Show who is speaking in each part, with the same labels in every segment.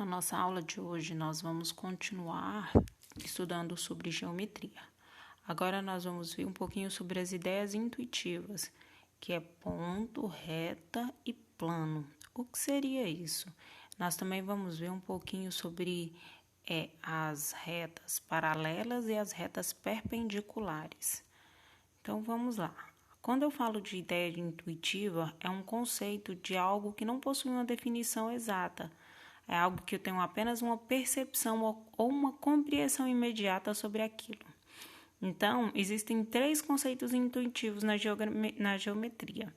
Speaker 1: Na nossa aula de hoje, nós vamos continuar estudando sobre geometria. Agora, nós vamos ver um pouquinho sobre as ideias intuitivas, que é ponto, reta e plano. O que seria isso? Nós também vamos ver um pouquinho sobre as retas paralelas e as retas perpendiculares. Então, vamos lá. Quando eu falo de ideia intuitiva, é um conceito de algo que não possui uma definição exata. É algo que eu tenho apenas uma percepção ou uma compreensão imediata sobre aquilo. Então, existem 3 conceitos intuitivos na geometria,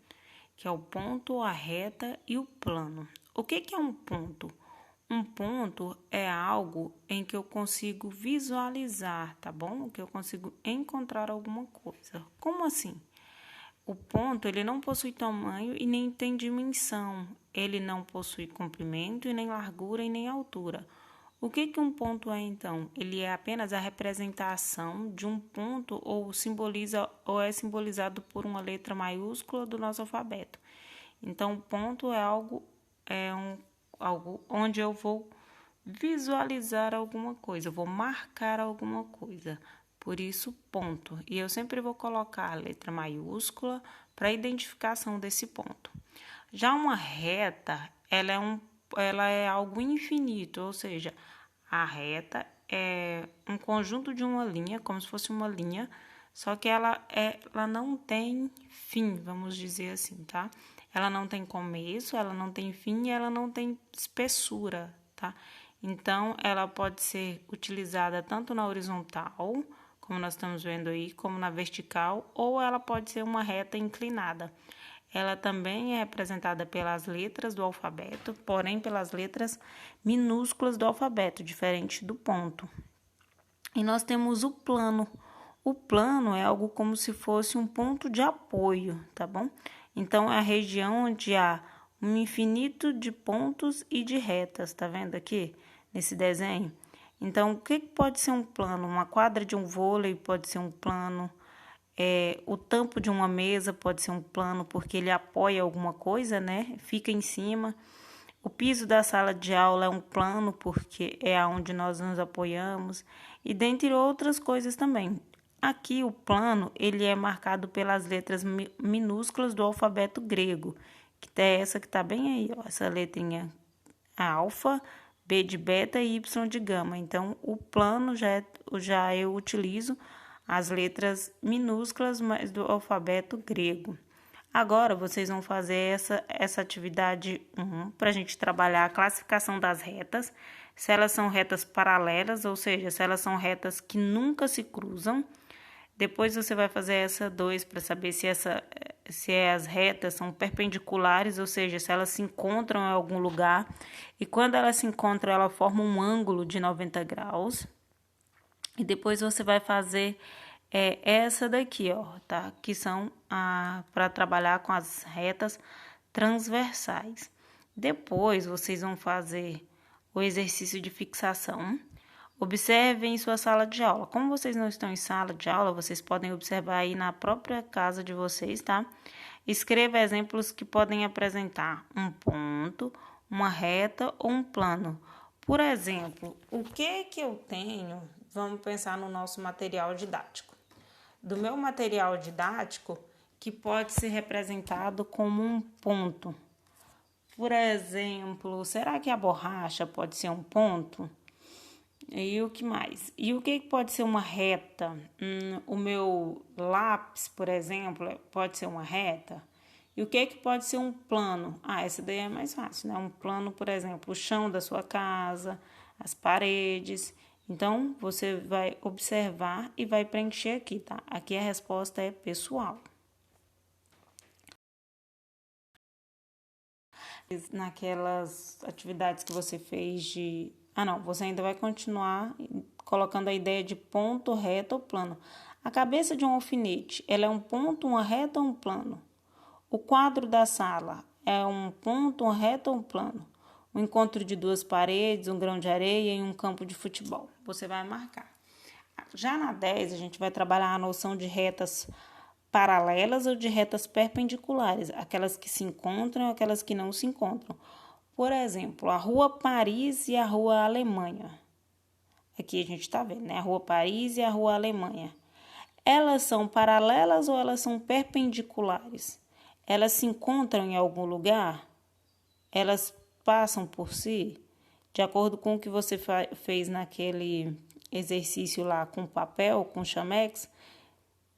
Speaker 1: que é o ponto, a reta e o plano. O que é um ponto? Um ponto é algo em que eu consigo visualizar, tá bom? Que eu consigo encontrar alguma coisa. Como assim? O ponto, ele não possui tamanho e nem tem dimensão. Ele não possui comprimento e nem largura e nem altura. O que um ponto é, então? Ele é apenas a representação de um ponto ou é simbolizado por uma letra maiúscula do nosso alfabeto. Então, ponto é algo onde eu vou visualizar alguma coisa, eu vou marcar alguma coisa. Por isso, ponto. E eu sempre vou colocar a letra maiúscula para a identificação desse ponto. Já uma reta, ela é algo infinito, ou seja, a reta é um conjunto de uma linha, como se fosse uma linha, só que ela não tem fim, vamos dizer assim, tá? Ela não tem começo, ela não tem fim e ela não tem espessura, tá? Então, ela pode ser utilizada tanto na horizontal, como nós estamos vendo aí, como na vertical, ou ela pode ser uma reta inclinada. Ela também é representada pelas letras do alfabeto, porém pelas letras minúsculas do alfabeto, diferente do ponto. E nós temos o plano. O plano é algo como se fosse um ponto de apoio, tá bom? Então, é a região onde há um infinito de pontos e de retas, tá vendo aqui nesse desenho? Então, o que pode ser um plano? Uma quadra de um vôlei pode ser um plano. O tampo de uma mesa pode ser um plano porque ele apoia alguma coisa, né? Fica em cima. O piso da sala de aula é um plano porque é onde nós nos apoiamos. E dentre outras coisas também. Aqui o plano ele é marcado pelas letras minúsculas do alfabeto grego, que é essa que está bem aí, ó, essa letrinha alfa, B de beta e Y de gama. Então, o plano já eu utilizo as letras minúsculas do alfabeto grego. Agora, vocês vão fazer essa atividade 1 para a gente trabalhar a classificação das retas, se elas são retas paralelas, ou seja, se elas são retas que nunca se cruzam. Depois você vai fazer essa 2 para saber se as retas são perpendiculares, ou seja, se elas se encontram em algum lugar. E quando elas se encontram, ela forma um ângulo de 90 graus. E depois você vai fazer essa daqui, ó, tá? Que são para trabalhar com as retas transversais. Depois vocês vão fazer o exercício de fixação. Observem em sua sala de aula. Como vocês não estão em sala de aula, vocês podem observar aí na própria casa de vocês, tá? Escreva exemplos que podem apresentar um ponto, uma reta ou um plano. Por exemplo, o que eu tenho? Vamos pensar no nosso material didático. Do meu material didático, que pode ser representado como um ponto. Por exemplo, será que a borracha pode ser um ponto? E o que mais? E o que pode ser uma reta? O meu lápis, por exemplo, pode ser uma reta? E o que pode ser um plano? Essa daí é mais fácil, né? Um plano, por exemplo, o chão da sua casa, as paredes. Então, você vai observar e vai preencher aqui, tá? Aqui a resposta é pessoal. Naquelas atividades que você fez de... não, você ainda vai continuar colocando a ideia de ponto, reta ou plano. A cabeça de um alfinete, ela é um ponto, uma reta ou um plano? O quadro da sala é um ponto, uma reta ou um plano? O encontro de 2 paredes, um grão de areia e um campo de futebol. Você vai marcar. Já na 10, a gente vai trabalhar a noção de retas paralelas ou de retas perpendiculares, aquelas que se encontram e aquelas que não se encontram. Por exemplo, a Rua Paris e a Rua Alemanha. Aqui a gente está vendo, né? A Rua Paris e a Rua Alemanha. Elas são paralelas ou elas são perpendiculares? Elas se encontram em algum lugar? Elas passam por si? De acordo com o que você fez naquele exercício lá com papel, com chamex,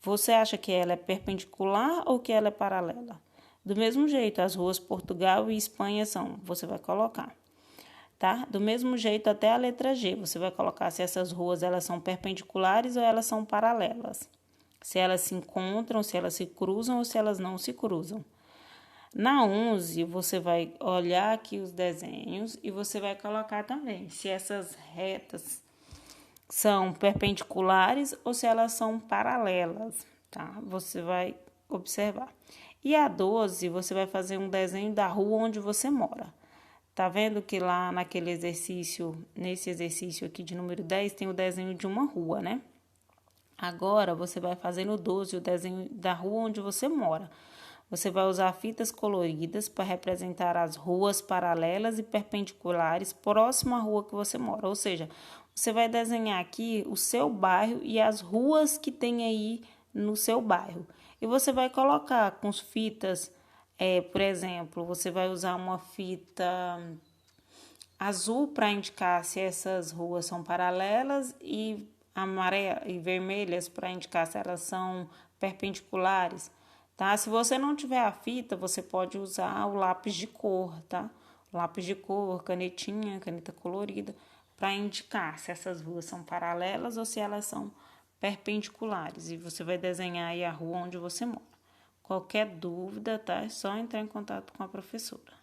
Speaker 1: você acha que ela é perpendicular ou que ela é paralela? Do mesmo jeito, as ruas Portugal e Espanha são, você vai colocar, tá? Do mesmo jeito até a letra G, você vai colocar se essas ruas elas são perpendiculares ou elas são paralelas. Se elas se encontram, se elas se cruzam ou se elas não se cruzam. Na 11, você vai olhar aqui os desenhos e você vai colocar também se essas retas são perpendiculares ou se elas são paralelas, tá? Você vai observar. E a 12, você vai fazer um desenho da rua onde você mora. Tá vendo que lá naquele exercício, nesse exercício aqui de número 10, tem o desenho de uma rua, né? Agora, você vai fazer no 12 o desenho da rua onde você mora. Você vai usar fitas coloridas para representar as ruas paralelas e perpendiculares próximo à rua que você mora. Ou seja, você vai desenhar aqui o seu bairro e as ruas que tem aí no seu bairro. E você vai colocar com fitas, por exemplo, você vai usar uma fita azul para indicar se essas ruas são paralelas e amarela e vermelhas para indicar se elas são perpendiculares, tá? Se você não tiver a fita, você pode usar o lápis de cor, tá? Lápis de cor, canetinha, caneta colorida, para indicar se essas ruas são paralelas ou se elas são perpendiculares. E você vai desenhar aí a rua onde você mora. Qualquer dúvida, tá? É só entrar em contato com a professora.